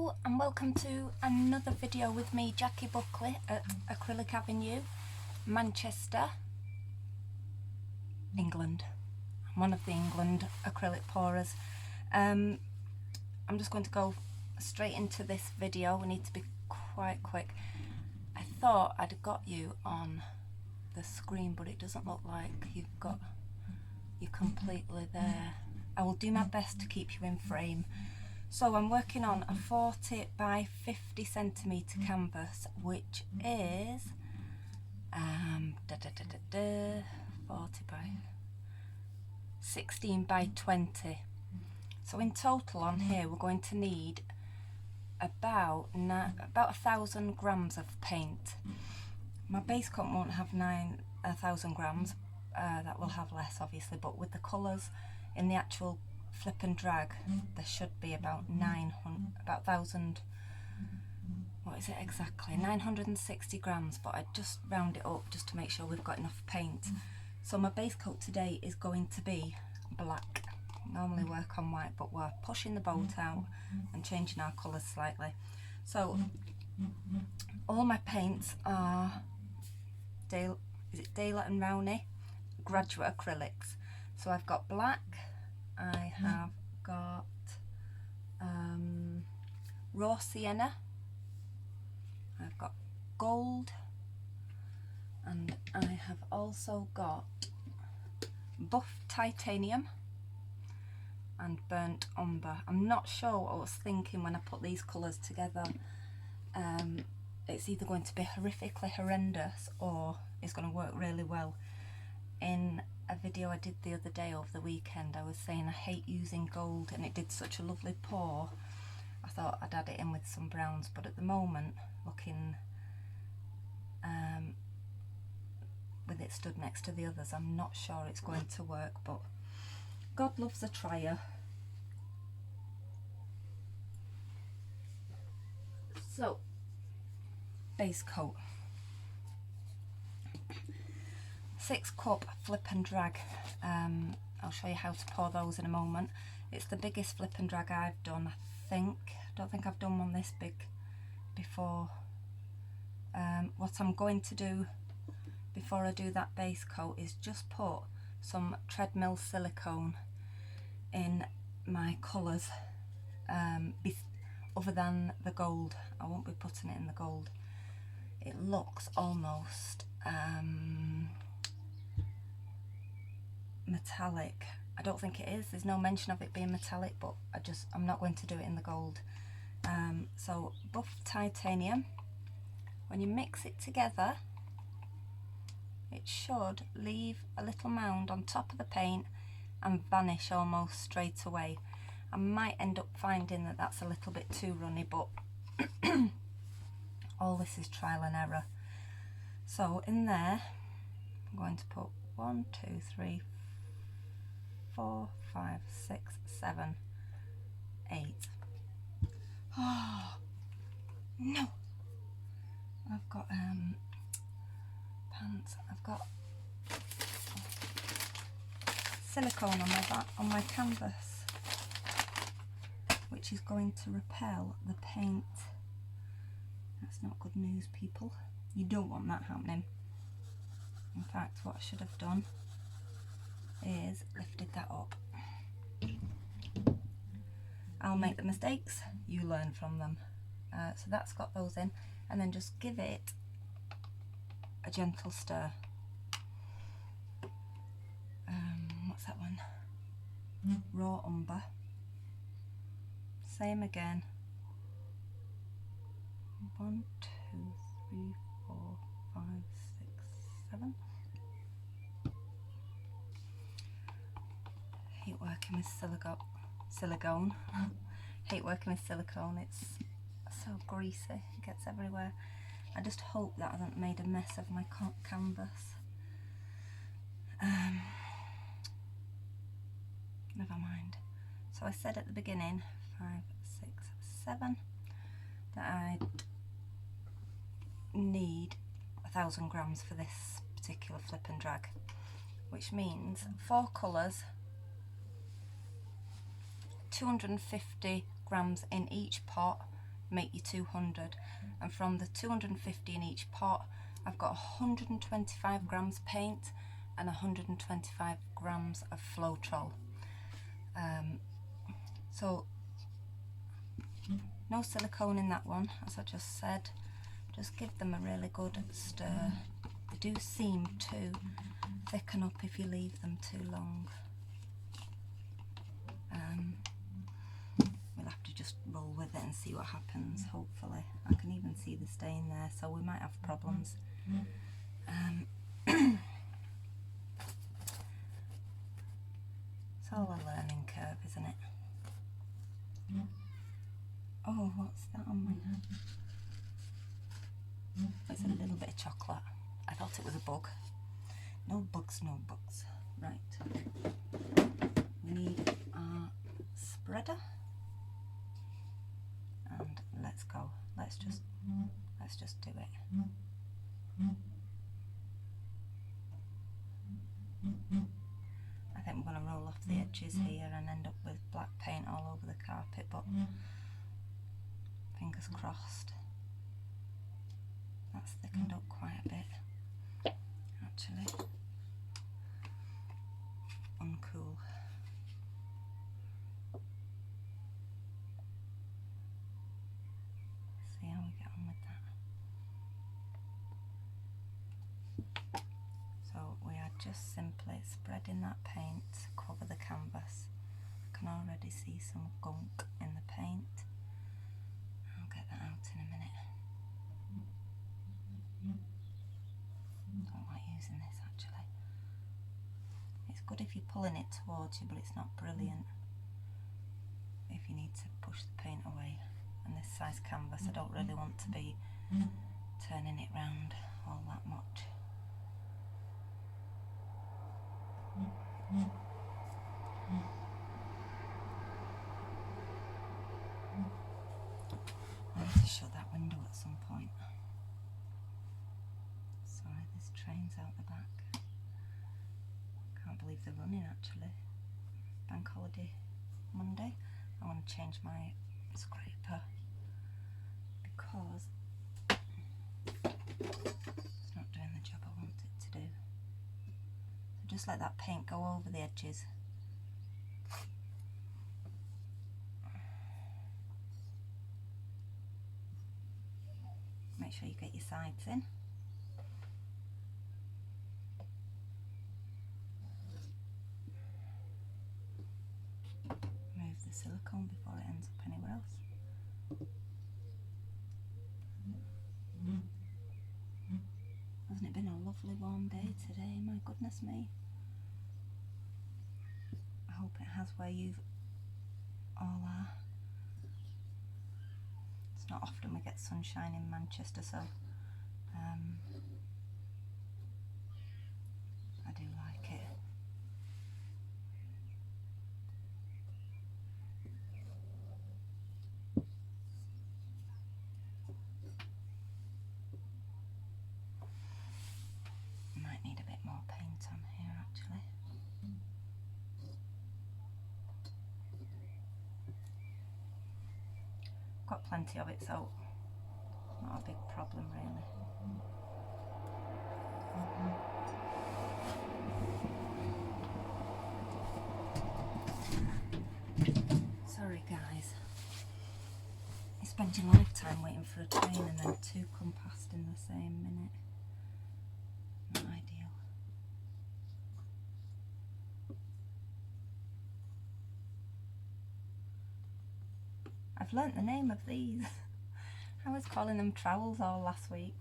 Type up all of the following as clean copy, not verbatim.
Hello and welcome to another video with me, Jackie Buckley at Acrylic Avenue, Manchester, England. I'm one of the England acrylic pourers. I'm just going to go straight into this video. We need to be quite quick. I thought I'd got you on the screen, but it doesn't look like you're completely there. I will do my best to keep you in frame. So I'm working on a 40 by 50 centimetre canvas, which is 40 by 16 by 20. So in total on here we're going to need about 1,000 grams of paint. My base coat won't have 1,000 grams, that will have less obviously, but with the colours in the actual flip and drag there should be about 1,000, what is it exactly, 960 grams, but I just round it up just to make sure we've got enough paint. So my base coat today is going to be black. Normally work on white, but we're pushing the boat out and changing our colours slightly. So all my paints are Dale and Rowney graduate acrylics. So I've got black, I have got raw sienna, I've got gold, and I have also got buff titanium and burnt umber. I'm not sure what I was thinking when I put these colours together. It's either going to be horrifically horrendous or it's going to work really well. In a video I did the other day over the weekend, I was saying I hate using gold, and it did such a lovely pour. I thought I'd add it in with some browns, but at the moment, looking with it stood next to the others, I'm not sure it's going to work, but God loves a trier. So, base coat. 6-cup flip and drag. I'll show you how to pour those in a moment. It's the biggest flip and drag I've done, I think. I don't think I've done one this big before. What I'm going to do before I do that base coat is just put some Treadmill Silicone in my colours, other than the gold. I won't be putting it in the gold. It looks almost metallic. I don't think it is. There's no mention of it being metallic, but I'm not going to do it in the gold. So buff titanium, when you mix it together, it should leave a little mound on top of the paint and vanish almost straight away. I might end up finding that that's a little bit too runny, but all this is trial and error. So in there I'm going to put 1, 2, 3, 4, 5, 6, 7, 8. Oh no! I've got pants. I've got silicone on my canvas, which is going to repel the paint. That's not good news, people. You don't want that happening. In fact, what I should have done is lifted that up. I'll make the mistakes, you learn from them. So that's got those in, and then just give it a gentle stir. What's that one? Raw umber. Same again. 1, 2, 3, 4, 5, 6, 7. Hate working with silicone. Hate working with silicone. It's so greasy. It gets everywhere. I just hope that I haven't made a mess of my canvas. Never mind. So I said at the beginning, 5, 6, 7, that I'd need 1,000 grams for this particular flip and drag, which means 4 colours, 250 grams in each pot, make you 200, and from the 250 in each pot I've got 125 grams paint and 125 grams of Floetrol. So no silicone in that one, as I just said. Just give them a really good stir. They do seem to thicken up if you leave them too long. We'll have to just roll with it and see what happens, hopefully. I can even see the stain there, so we might have problems. It's all a learning curve, isn't it? Oh, what's that on my hand? It's a little bit of chocolate. I thought it was a bug. No bugs, no bugs. Right. We need our spreader. And let's go. Let's just do it. I think we're going to roll off the edges here and end up with black paint all over the carpet, but fingers crossed. That's thickened up quite a bit, actually. Uncool. See how we get on with that. So we are just simply spreading that paint to cover the canvas. I can already see some gunk in the paint. I'll get that out in a minute. Don't like using this actually. It's good if you're pulling it towards you, but it's not brilliant if you need to push the paint away. And this size canvas, I don't really want to be turning it round all that much. I need to shut that window at some point. Sorry, this train's out the back. Can't believe they're running actually. Bank holiday Monday. I want to change my scraper because it's not doing the job I want it to do. So just let that paint go over the edges. Make sure you get your sides in. Remove the silicone before it ends up anywhere else. Hasn't it been a lovely warm day today? My goodness me. I hope it has where you all are. It's not often we get sunshine in Manchester, so I do like it. Might need a bit more paint on here actually. Got plenty of it, so not a big problem really. Sorry guys, you spend your lifetime waiting for a train and then two come past in the same minute. Not ideal. I've learnt the name of these. I was calling them trowels all last week.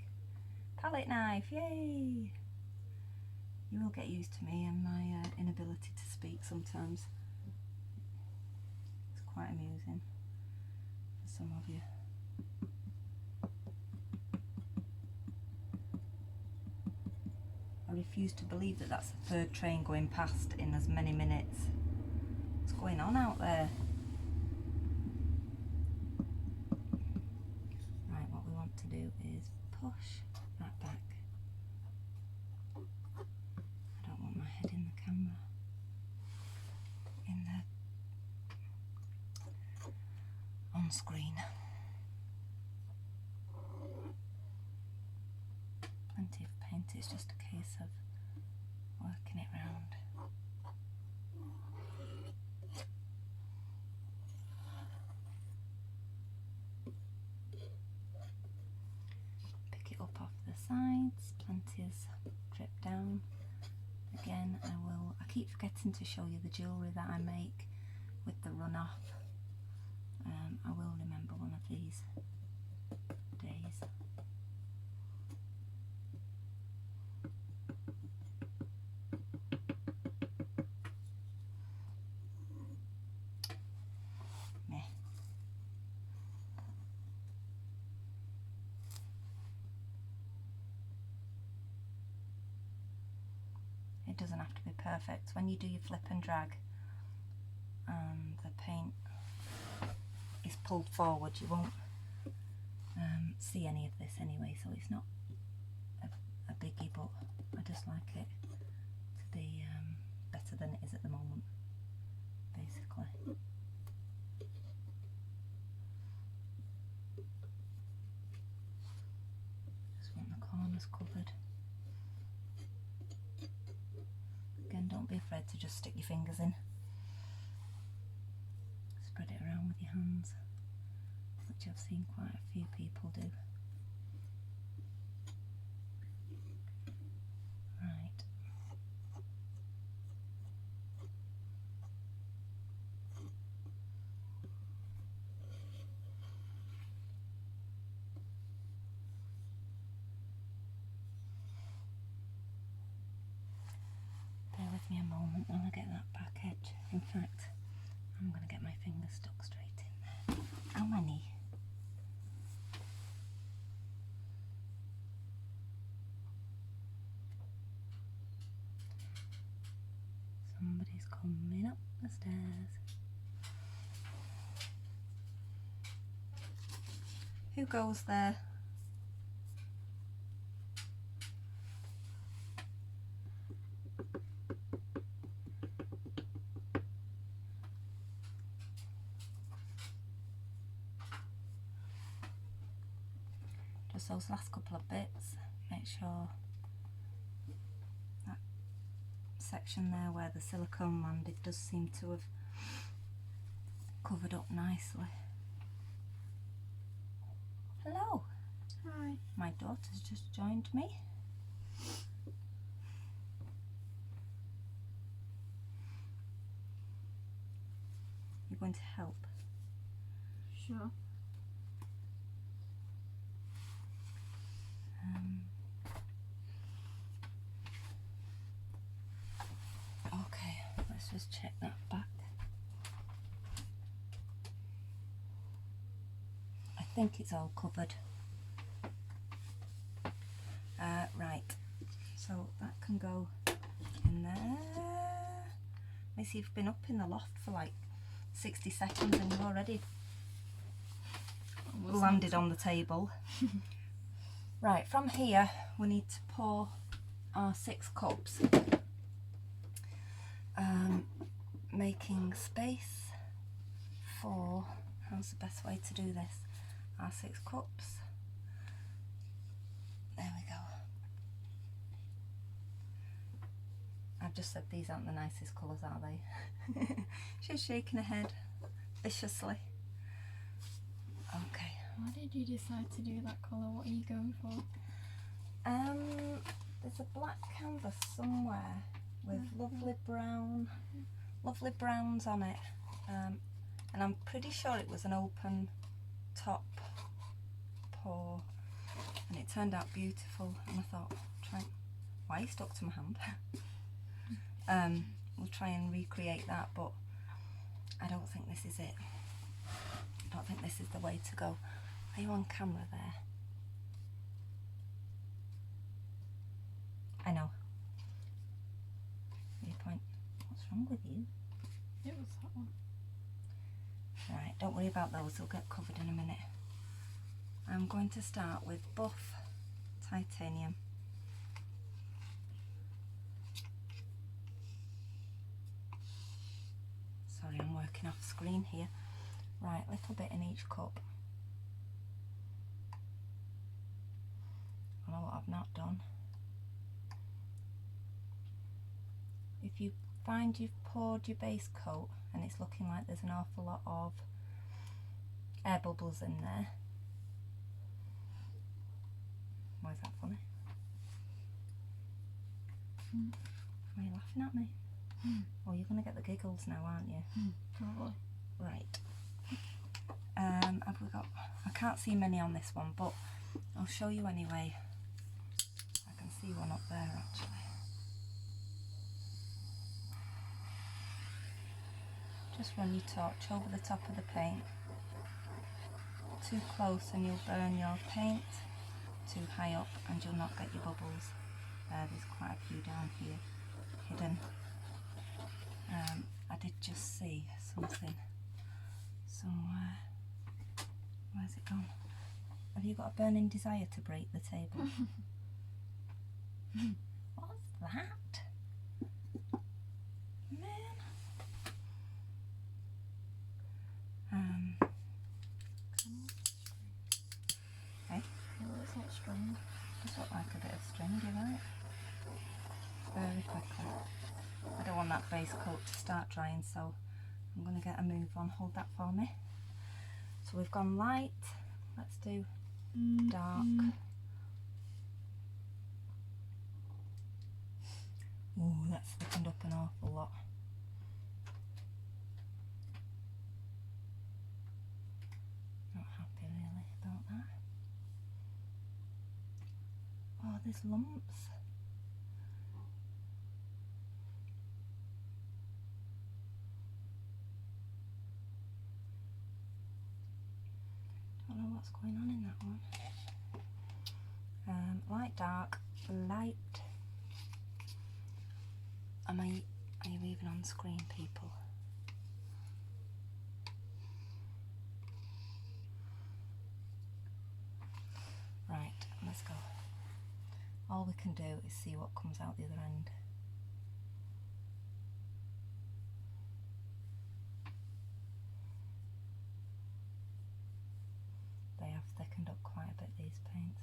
Palette knife, yay! You will get used to me and my inability to speak sometimes. It's quite amusing for some of you. I refuse to believe that that's the third train going past in as many minutes. What's going on out there? Right, what we want to do is push that back. I don't want my head in the camera. On screen. plenty of paint, it's just a case of working it round. Pick it up off the sides, plenty has dripped down. Again, I keep forgetting to show you the jewellery that I make with the runoff. I will remember one of these days. Meh. It doesn't have to be perfect. When you do your flip and drag and the paint is pulled forward, you won't see any of this anyway, so it's not a biggie, but I just like it to be better than it is at the moment, basically. Just want the corners covered. Again, don't be afraid to just stick your fingers in. Spread it around with your hands, which I've seen quite a few people do. Right. Bear with me a moment while I get that back edge. In fact, I'm going to get my fingers stuck straight in there. How many? Somebody's coming up the stairs. Who goes there? Just those last couple of bits, make sure that section there where the silicone landed does seem to have covered up nicely. Hello. Hi. My daughter's just joined me. You're going to help? Sure. Okay, let's just check that back. I think it's all covered. Right, so that can go in there. Let me see, you've been up in the loft for like 60 seconds and you've already landed on the table. Right, from here we need to pour our 6 cups, making space for, how's the best way to do this, our 6 cups. There we go. I've just said these aren't the nicest colours, are they? She's shaking her head viciously. Okay. Why did you decide to do that colour? What are you going for? There's a black canvas somewhere with lovely browns on it, and I'm pretty sure it was an open top pour, and it turned out beautiful. And I thought, why are you stuck to my hand? We'll try and recreate that, but I don't think this is it. I don't think this is the way to go. Are you on camera there? I know. You point. What's wrong with you? It was that one. Right, don't worry about those, they'll get covered in a minute. I'm going to start with buff titanium. Sorry, I'm working off screen here. Right, little bit in each cup. I know what I've not done. if you find you've poured your base coat and it's looking like there's an awful lot of air bubbles in there. Why is that funny? Why are you laughing at me? Oh, you're going to get the giggles now, aren't you? Probably. Right. Have we got... I can't see many on this one, but I'll show you anyway. I can see one up there, actually. Just run your torch over the top of the paint. Too close and you'll burn your paint. Too high up and you'll not get your bubbles. There's quite a few down here hidden. I did just see something somewhere. Where's it gone? Have you got a burning desire to break the table? What's that? Man. Hey? It looks like string. Does look like a bit of string, you're right. Very quickly. I don't want that base coat to start drying, so I'm going to get a move on. Hold that for me. So we've gone light. Let's do dark. Ooh, that's thickened up an awful lot. Not happy really about that. Oh, there's lumps. Don't know what's going on in that one. Light, dark, light. Are you even on screen, people? Right, let's go. All we can do is see what comes out the other end. They have thickened up quite a bit, these paints.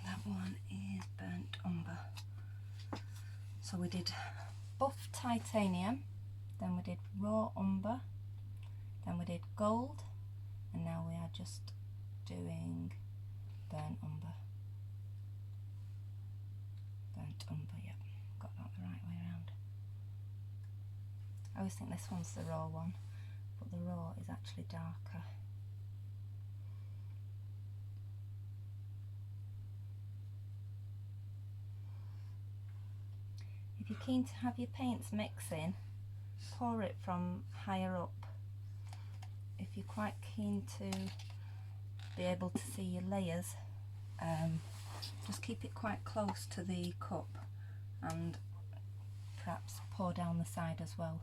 That one is burnt umber. So we did buff titanium, then we did raw umber, then we did gold, and now we are just doing burnt umber. Burnt umber, yep, got that the right way around. I always think this one's the raw one, but the raw is actually darker. If you're keen to have your paints mixing, pour it from higher up. If you're quite keen to be able to see your layers, just keep it quite close to the cup and perhaps pour down the side as well.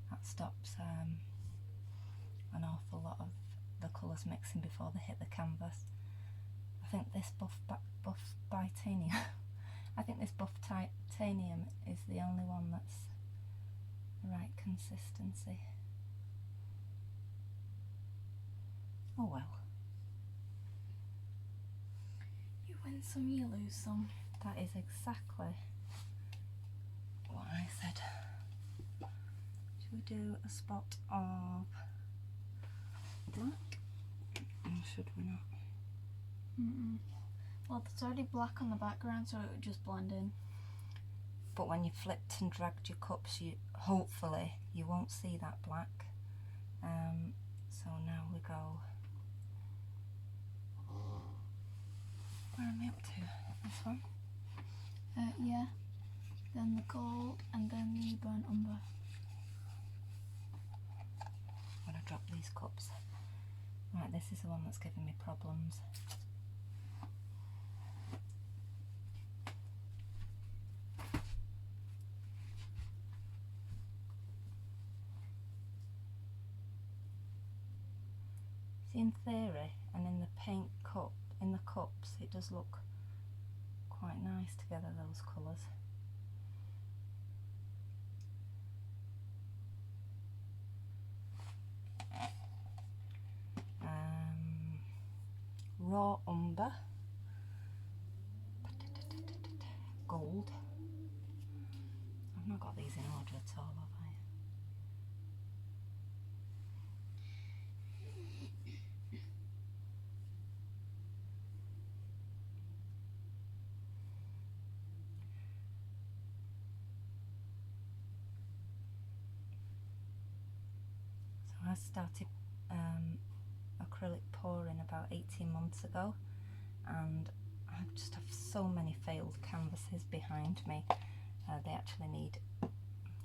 That stops an awful lot of the colours mixing before they hit the canvas. I think this buff titanium I think this buff titanium is the only one that's the right consistency. Oh well. You win some, you lose some. That is exactly what I said. Should we do a spot of black? Or should we not? Well, there's already black on the background, so it would just blend in. But when you flipped and dragged your cups, hopefully you won't see that black. So now we go. Where am I up to? This one? Yeah. Then the gold, and then the burnt umber. I'm gonna drop these cups. Right, this is the one that's giving me problems. See, in theory and in the in the cups, it does look quite nice together, those colours. raw umber, gold. I've not got these in order at all, have I? So I started acrylic pouring about 18 months ago, and I just have so many failed canvases behind me. They actually need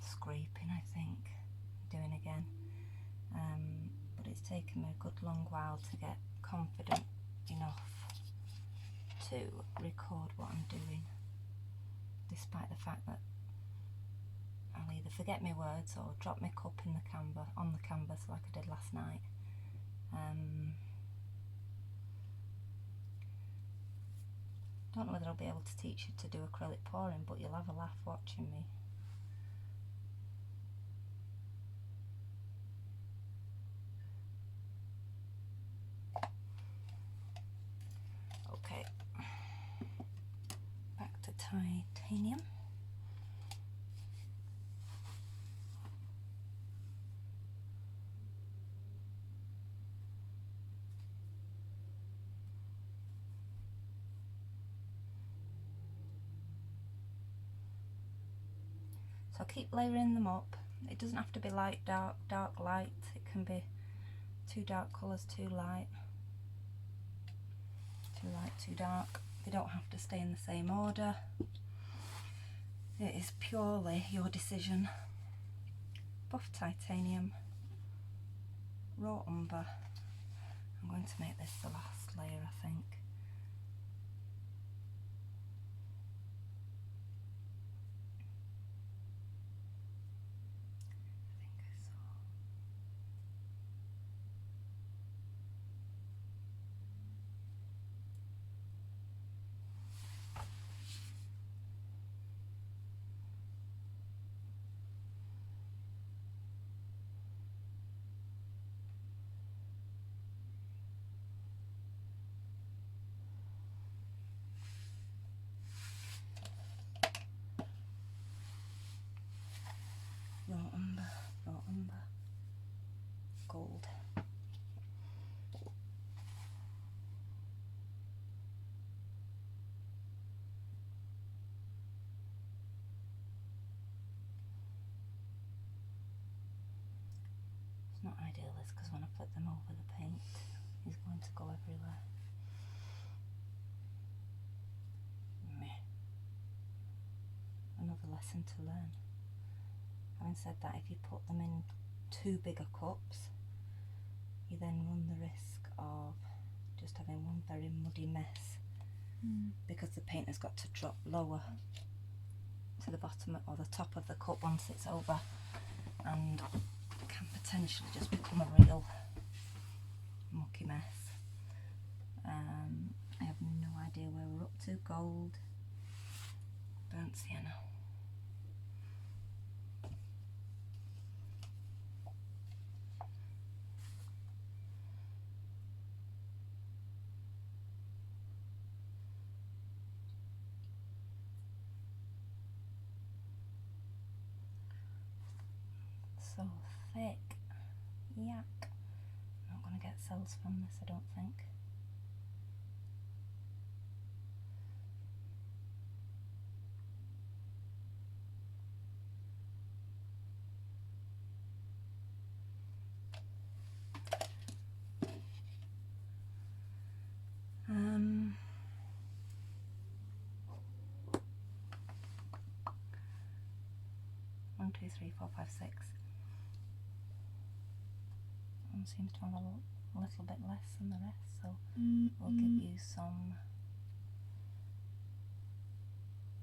scraping, I think, doing again. But it's taken me a good long while to get confident enough to record what I'm doing, despite the fact that I'll either forget my words or drop my cup in the on the canvas like I did last night. Don't know whether I'll be able to teach you to do acrylic pouring, but you'll have a laugh watching me. Okay, back to titanium. So I'll keep layering them up. It doesn't have to be light, dark, dark, light. It can be too dark colours, too light. Too light, too dark. They don't have to stay in the same order. It is purely your decision. Buff titanium, raw umber. I'm going to make this the last layer, I think. Raw umber, gold. It's not ideal this, because when I flip them over, the paint is going to go everywhere. Meh. Another lesson to learn. Having said that, if you put them in too big a cups, you then run the risk of just having one very muddy mess, because the paint has got to drop lower to the bottom or the top of the cup once it's over, and can potentially just become a real mucky mess. I have no idea where we're up to. Gold, burnt sienna. So thick, yuck. I'm not going to get cells from this, I don't think. One, two, three, four, five, six. One seems to have a little bit less than the rest, so we'll give you some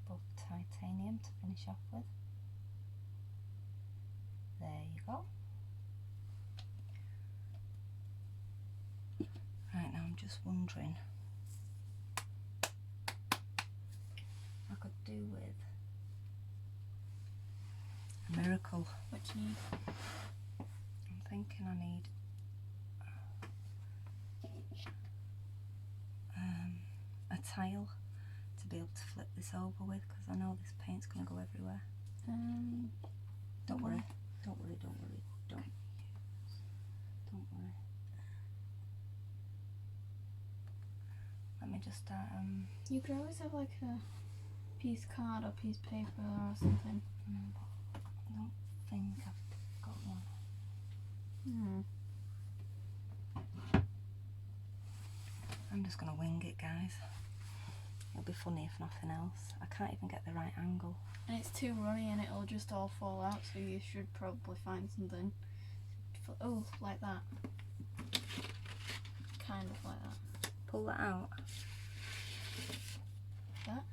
buff titanium to finish off with. There you go. Right, now I'm just wondering if I could do with a miracle. What do you need? I'm thinking I need tile to be able to flip this over with, because I know this paint's going to go everywhere. Don't worry. Let me just start. You could always have like a piece card or piece paper or something. I don't think I've got one. I'm just gonna wing it, guys. It'll be funny if nothing else. I can't even get the right angle. And it's too runny and it'll just all fall out, so you should probably find something. Oh, like that. Kind of like that. Pull that out. That?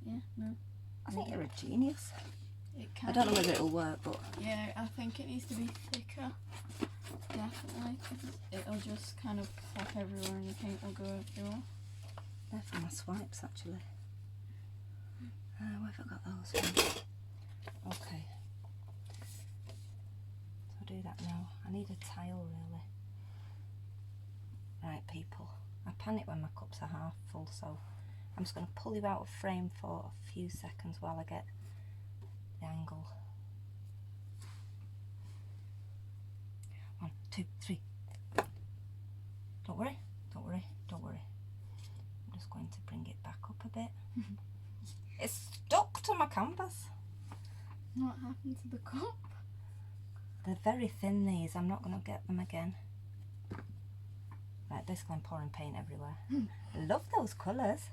Yeah, no. I think you're a genius. It can. I don't know whether it'll work, but yeah, I think it needs to be thicker. Definitely. It'll just kind of pop everywhere and the paint will go everywhere. They're for my swipes, actually. Where have I got those from? Okay. So I'll do that now. I need a tile, really. Right, people. I panic when my cups are half full, so I'm just going to pull you out of frame for a few seconds while I get the angle. 1, 2, 3. Don't worry. I'm just going to bring it back up a bit. It's stuck to my canvas. What happened to the cup? They're very thin, these. I'm not going to get them again. Right, basically I'm pouring paint everywhere. I love those colours.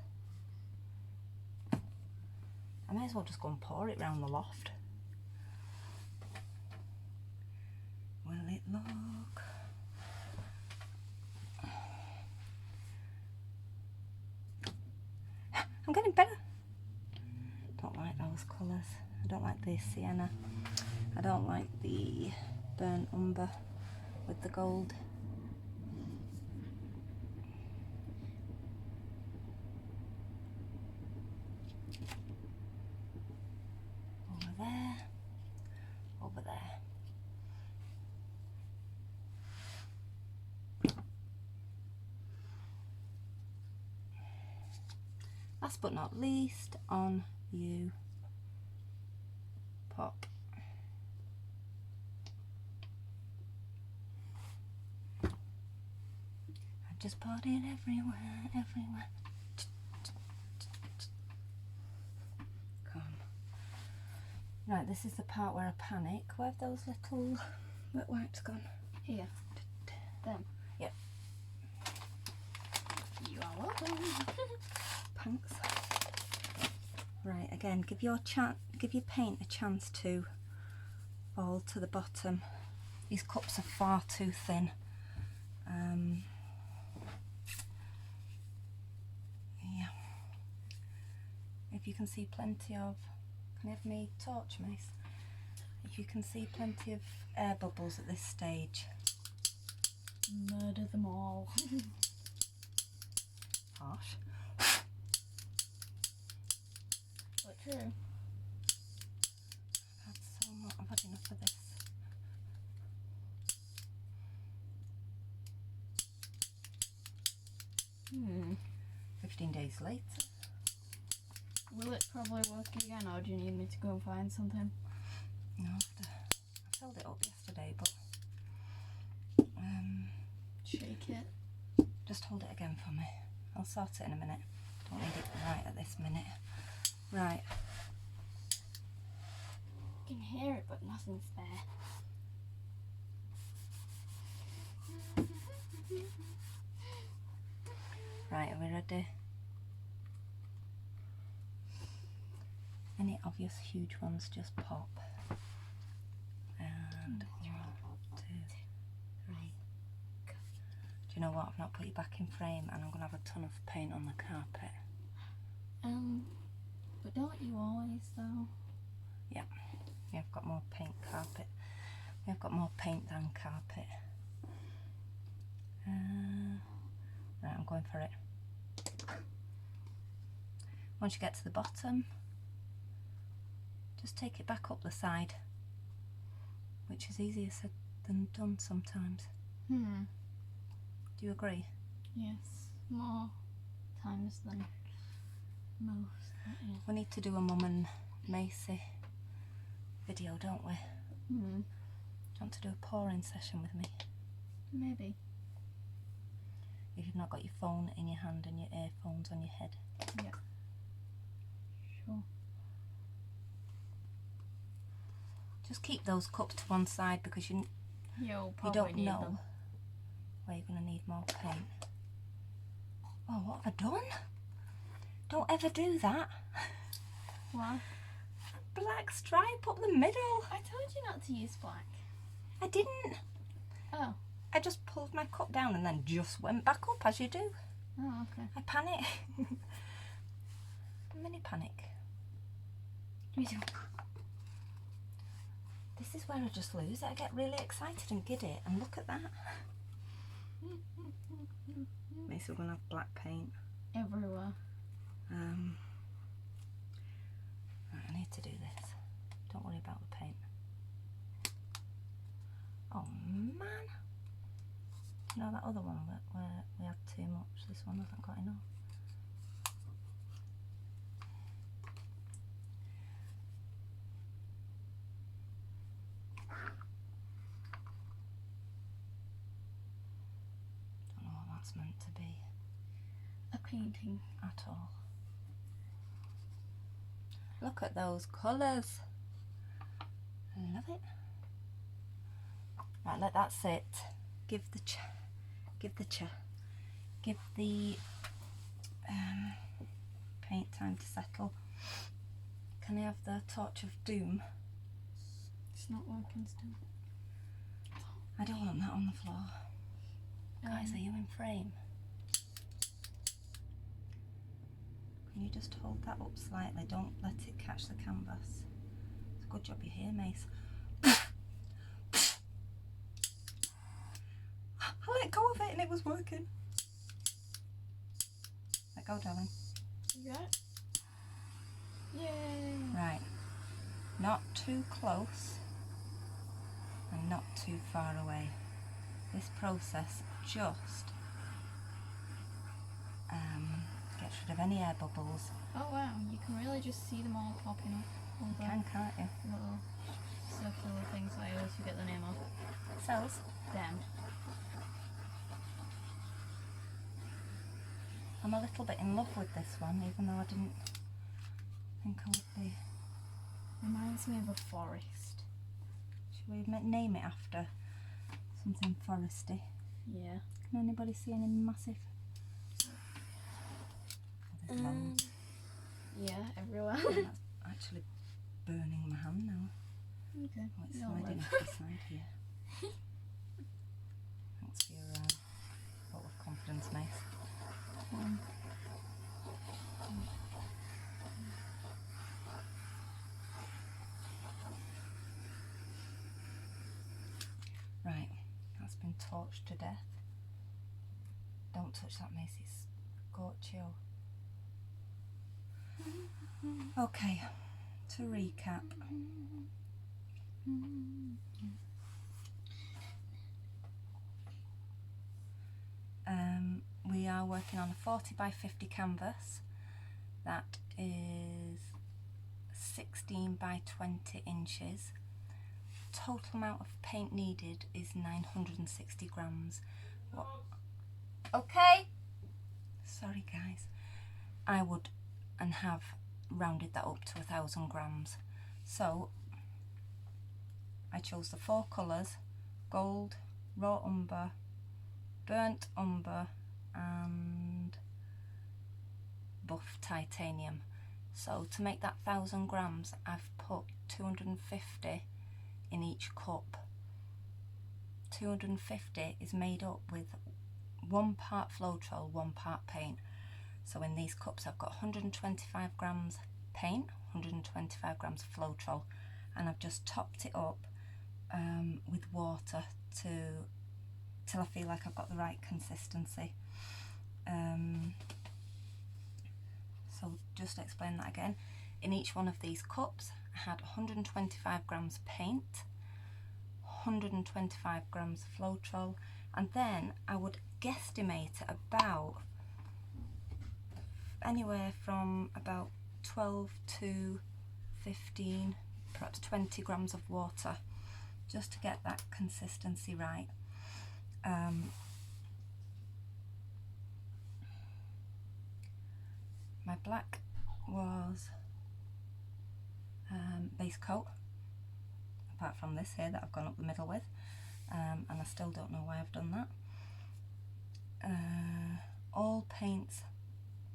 I may as well just go and pour it round the loft. Will it look? I'm getting better. Don't like those colours. I don't like the sienna. I don't like the burnt umber with the gold. Over there. Last but not least, on you pop. I've just poured it everywhere. Come on. Right, this is the part where I panic. Where have those little wet wipes gone? Here. Them. Yep. You are welcome. Thanks. Right, again, give your paint a chance to fall to the bottom. These cups are far too thin. Yeah. If you can see plenty of, can you have me torch, Mace? If you can see plenty of air bubbles at this stage. Murder them all. Harsh. But true. I've had enough of this. Hmm. 15 days later. Will it probably work again, or do you need me to go and find something? No, I filled it up yesterday, but shake it. just hold it again for me. I'll sort it in a minute. Don't need it right at this minute. Right. You can hear it, but nothing's there. Right, are we ready? Any obvious huge ones just pop. And 1, 2, 3. Do you know what? I've not put you back in frame and I'm going to have a ton of paint on the carpet. But don't you always though? Yeah. Yeah, I've got more paint carpet. We've got more paint than carpet. Right, I'm going for it. Once you get to the bottom, just take it back up the side, which is easier said than done sometimes. Do you agree? Yes, more times than most. Yeah. We need to do a Mum and Macy video, don't we? Do you want to do a pouring session with me? Maybe. If you've not got your phone in your hand and your earphones on your head. Yeah. Sure. Just keep those cups to one side because you don't need know them. where you're going to need more paint. Oh, what have I done? Don't ever do that. Why? Black stripe up the middle. I told you not to use black. I didn't. Oh. I just pulled my cup down and then just went back up as you do. Oh, okay. I panic. Mini panic. Me too. This is where I just lose it. I get really excited and giddy, and look at that. Macy, we're going to have black paint. Everywhere. Right, I need to do this. Don't worry about the paint. Oh man. You know that other one where we had too much? This one hasn't got enough. Don't know what that's meant to be A painting. at all. Look at those colours. I love it. Right, let that sit. Give the paint time to settle. Can I have the torch of doom? It's not working still. I don't want that on the floor. Guys, are you in frame? Can you just hold that up slightly? Don't let it catch the canvas. It's a good job you're here, Mace. I let go of it and it was working. Let go, darling. You got it? Yay! Right. Not too close and not too far away. This process just gets rid of any air bubbles. Oh wow, you can really just see them all popping up. All You the can, can't you? little circular things that I always forget the name of. Cells. Them. I'm a little bit in love with this one, even though I didn't think I would be. Reminds me of a forest. Should we name it after something foresty? Yeah. Can anybody see any massive? Oh, there's loads. Yeah, everywhere. Oh, that's actually burning my hand now. Okay. Oh, it's No sliding worries. off the side here. Thanks for your vote of confidence, Mace. Right, that's been torched to death. Don't touch that, Mace, it's scorchio. Okay, to recap. We are working on a 40 by 50 canvas that is 16 by 20 inches. Total amount of paint needed is 960 grams. What? Okay. Sorry guys. I would and have rounded that up to 1,000 grams. So I chose the 4 colours: gold, raw umber, burnt umber and buff titanium. So to make that 1,000 grams, I've put 250 in each cup. 250 is made up with 1 part Floetrol, 1 part paint. So in these cups I've got 125 grams paint, 125 grams of Floetrol, and I've just topped it up with water till I feel like I've got the right consistency. So just to explain that again, in each one of these cups I had 125 grams paint, 125 grams Floetrol, and then I would guesstimate about anywhere from about 12 to 15, perhaps 20 grams of water, just to get that consistency right. My black was Basecoat, apart from this here that I've gone up the middle with, and I still don't know why I've done that. All paints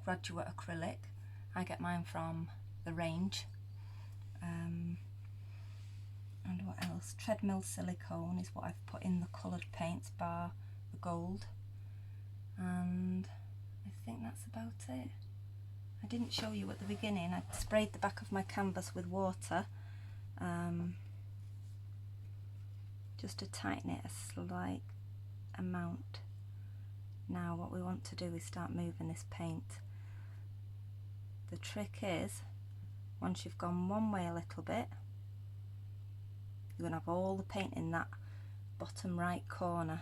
graduate acrylic. I get mine from the range. And what else? Treadmill Silicone is what I've put in the coloured paints, bar the gold, and I think that's about it. I didn't show you at the beginning, I sprayed the back of my canvas with water just to tighten it a slight amount. Now what we want to do is start moving this paint. The trick is, once you've gone one way a little bit, you're going to have all the paint in that bottom right corner,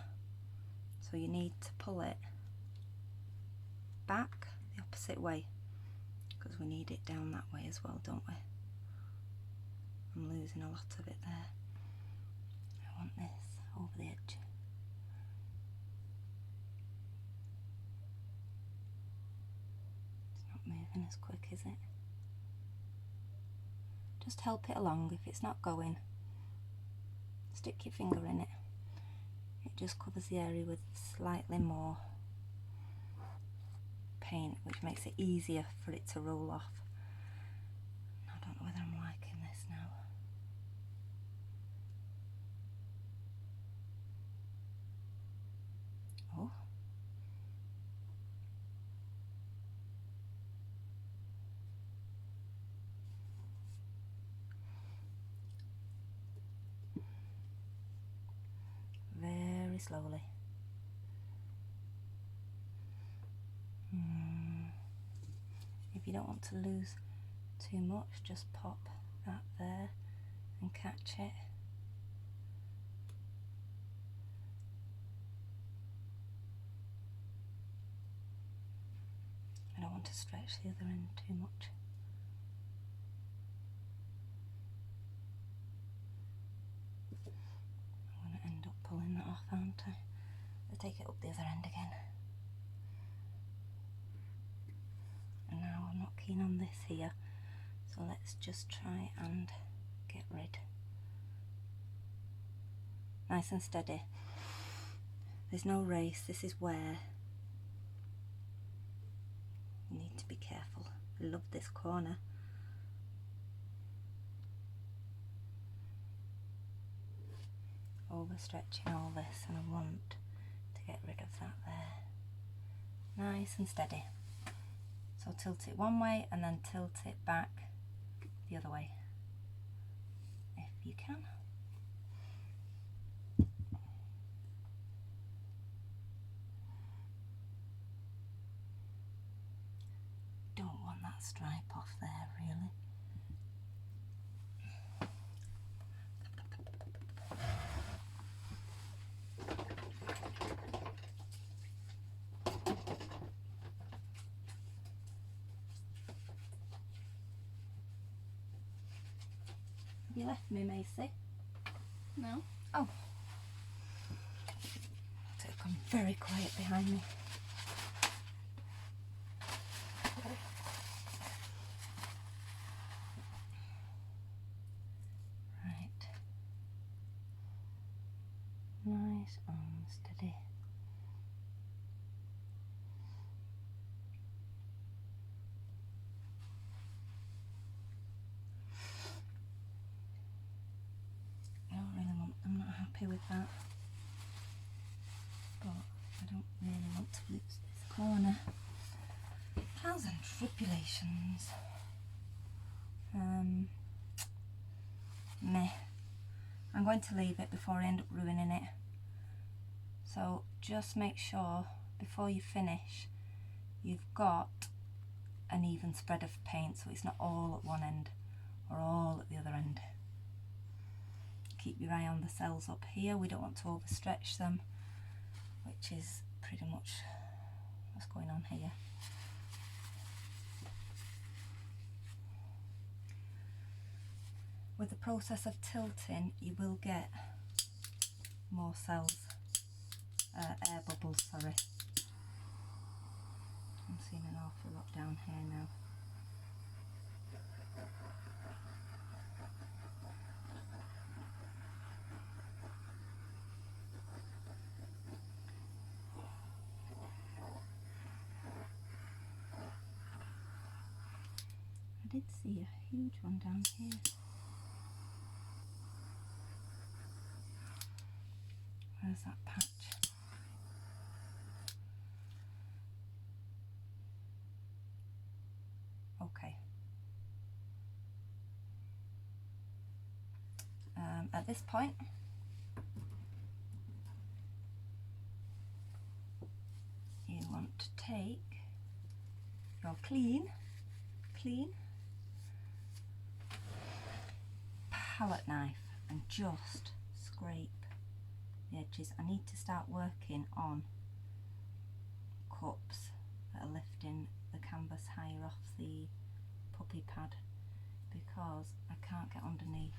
so you need to pull it back the opposite way, because we need it down that way as well, don't we? I'm losing a lot of it there. I want this over the edge. It's not moving as quick, is it? Just help it along. If it's not going, stick your finger in it. It just covers the area with slightly more paint, which makes it easier for it to roll off. I don't know whether I'm liking this now. Oh. Very slowly. If you don't want to lose too much, just pop that there and catch it. I don't want to stretch the other end too much. I'm going to end up pulling that off, aren't I? I'll take it up the other end again. And now I'm not keen on this here, so let's just try and get rid. Nice and steady. There's no race, this is where you need to be careful. I love this corner. Overstretching all this, and I want to get rid of that there. Nice and steady. So tilt it one way and then tilt it back the other way, if you can. Don't want that stripe off there, really. Have you left me, Macy? No. Oh. So it's gone very quiet behind me. Right. Nice and steady. I'm not happy with that, but I don't really want to lose this corner. Trials and tribulations. Meh. I'm going to leave it before I end up ruining it. So just make sure before you finish you've got an even spread of paint, so it's not all at one end or all at the other end. Keep your eye on the cells up here. We don't want to overstretch them, which is pretty much what's going on here. with the process of tilting, you will get more cells, air bubbles, sorry. I'm seeing an awful lot down here now. I did see a huge one down here. Where's that patch? Okay. At this point, you want to take your clean palette knife and just scrape the edges. I need to start working on cups that are lifting the canvas higher off the puppy pad because I can't get underneath.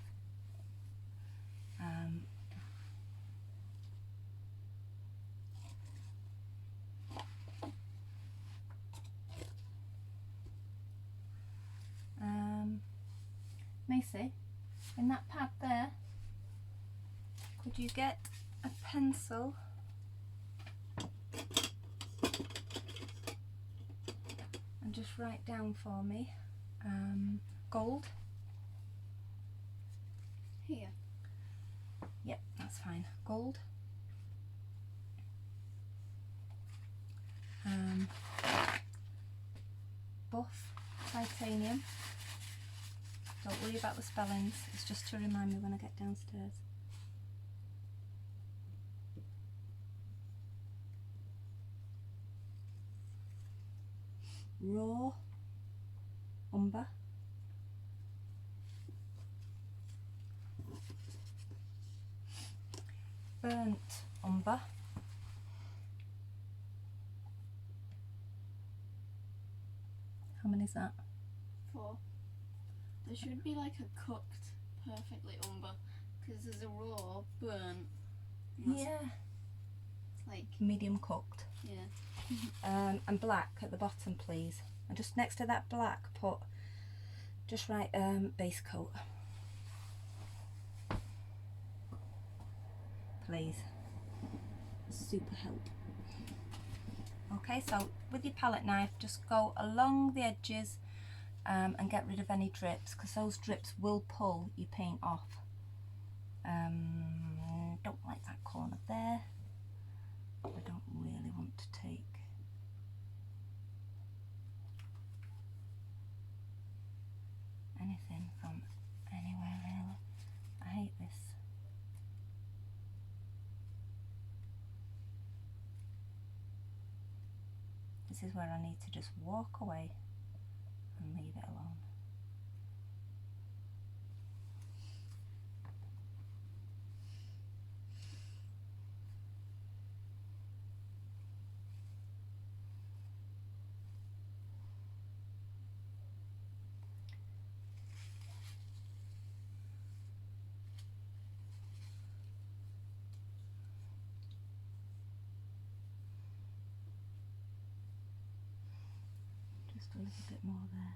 Macy, in that pad there, could you get a pencil and just write down for me gold? Here. Yep, that's fine. Gold. Buff titanium. Don't worry about the spellings, it's just to remind me when I get downstairs. Raw umber. Burnt umber. How many is that? 4. There should be like a cooked perfectly umber because there's a raw burnt. Yeah. It's like Medium cooked. yeah. And black at the bottom, please. And just next to that black, just write Basecoat. Please. Super help. Okay, so with your palette knife, just go along the edges and get rid of any drips, because those drips will pull your paint off. Don't like that corner there. I don't really want to take anything from anywhere really. I hate this. This is where I need to just walk away and leave it alone. Just a little bit more there.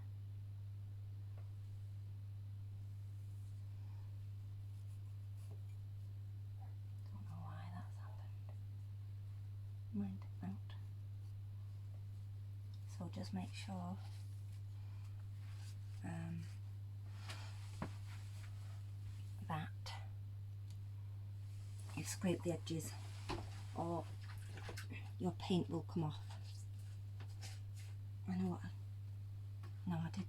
Don't know why that's happened. Mind it out. So just make sure that you scrape the edges or your paint will come off. I did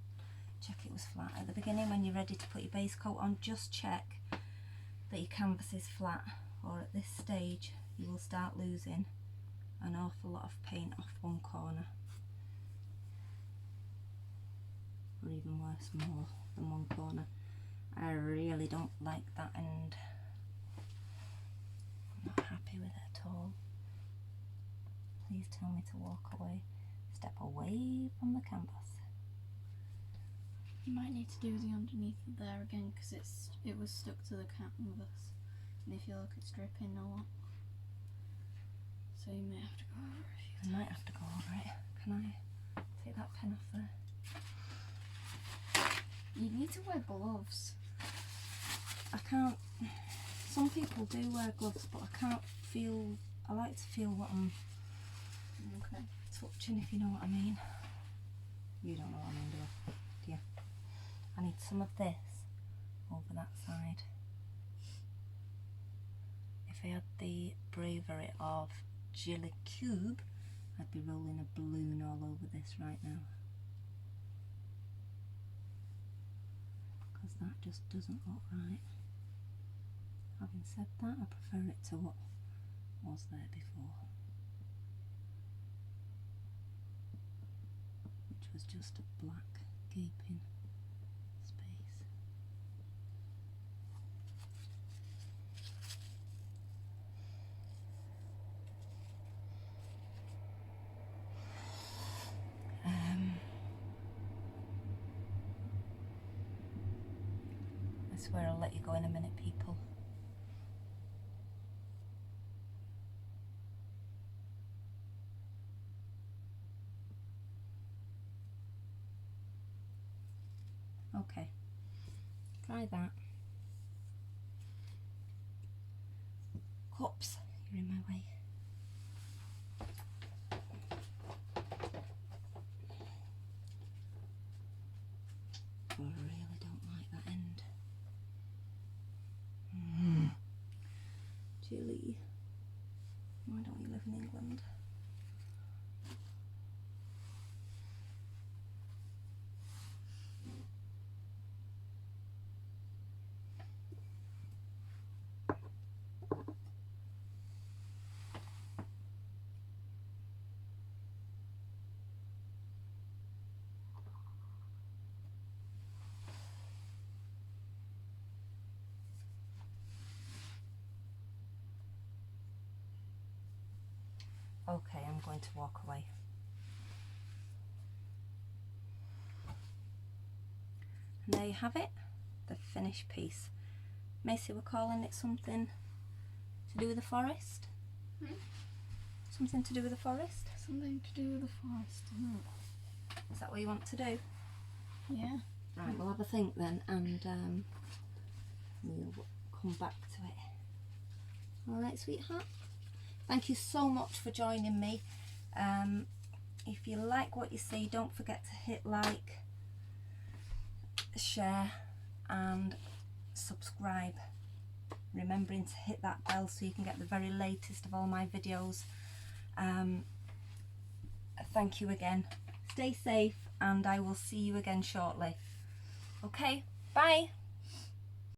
check it was flat. At the beginning when you're ready to put your base coat on, just check that your canvas is flat, or at this stage you will start losing an awful lot of paint off one corner, or even worse, more than one corner. I really don't like that end. I'm not happy with it at all. Please tell me to walk away. Step away from the canvas. You might need to do the underneath of there again because it was stuck to the canvas, and if you look, it's dripping a lot. So you may have to go over it a few times. I might have to go over it. Can I take that pen off there? You need to wear gloves. I can't. Some people do wear gloves, but I can't feel. I like to feel what I'm touching, if you know what I mean. You don't know what I mean, do you? I need some of this over that side. If I had the bravery of Jelly Cube, I'd be rolling a balloon all over this right now. Because that just doesn't look right. Having said that, I prefer it to what was there before, which was just a black gaping space. I swear I'll let you go in a minute, people. Okay, try that. Cups, you're in my way. I really don't like that end. Jilly, why don't you live in England? Okay, I'm going to walk away. And there you have it, the finished piece. Macy, we're calling it something to do with the forest? Something to do with the forest? Something to do with the forest. Is that what you want to do? Yeah. Right, we'll have a think then, and we'll come back to it. Alright, sweetheart? Thank you so much for joining me. If you like what you see, don't forget to hit like, share and subscribe, remembering to hit that bell so you can get the very latest of all my videos. Thank you again. Stay safe, and I will see you again shortly. Okay, bye.